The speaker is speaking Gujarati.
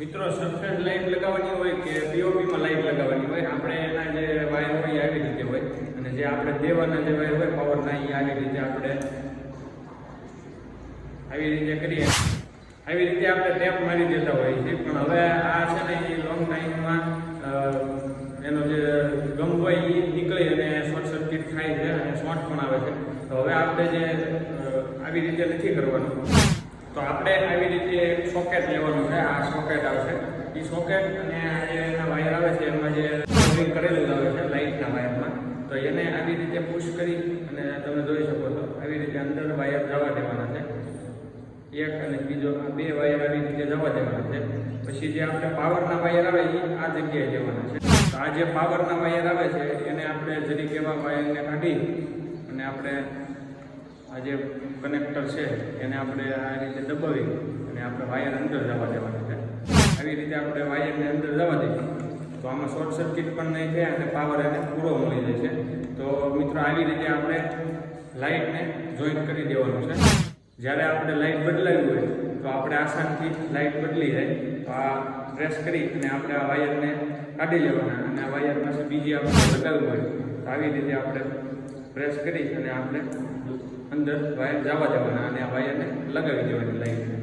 મિત્રો સરફેસ લાઇટ લગાવવાની હોય કે પીઓપીમાં લાઇટ લગાવવાની હોય, આપણે એના જે વાયર હોય આવી રીતે હોય, અને જે આપણે દેવાના જે વાયર હોય પાવરના એ આવી રીતે આપણે આવી રીતે કરીએ, આવી રીતે આપણે ટેપ મારી દેતા હોઈએ છીએ. પણ હવે આ છે ને એ લોંગ ટાઈમમાં એનો જે ગમ હોય એ નીકળી અને શોર્ટ સર્કિટ થાય છે અને શોર્ટ પણ આવે છે. તો હવે આપણે જે આવી રીતે નથી કરવાનું, તો આપણે આવી રીતે સોકેટ લેવાનું છે. આ સોકેટ આવશે, એ સોકેટ અને જે એના વાયર આવે છે એમાં જે વાયરિંગ કરેલું આવે છે લાઇટના વાયરમાં, તો એને આવી રીતે પુશ કરી અને તમે જોઈ શકો છો આવી રીતે અંદર વાયર જવા દેવાના છે. એક અને બીજો આ બે વાયર આવી રીતે જવા દેવાના છે. પછી જે આપણે પાવરના વાયર આવે એ આ જગ્યાએ જવાના છે. તો આ જે પાવરના વાયર આવે છે એને આપણે જરીક એવા વાયરને કાઢી અને આપણે આ જે કનેક્ટર છે એને આપણે આ રીતે દબાવી અને આપણે વાયર અંદર જવા દેવાના છે. આવી રીતે આપણે વાયરને અંદર જવા દઈએ તો આમાં શોર્ટ સર્કિટ પણ નહીં થાય અને પાવર એને પૂરો મળી જાય છે. તો મિત્રો આવી રીતે આપણે લાઇટને જોઈન્ટ કરી દેવાનું છે. જ્યારે આપણે લાઇટ બદલાવી હોય તો આપણે આસાનથી લાઇટ બદલી જાય. તો આ પ્રેસ કરી અને આપણે આ વાયરને કાઢી લેવાના અને આ વાયર પાસે બીજી આપણે લગાવવું હોય તો આવી રીતે આપણે પ્રેસ કરી અને આપણે અંદર વાયર જવા દેવાના અને આ વાયરને લગાવી દેવાની લાઇટને.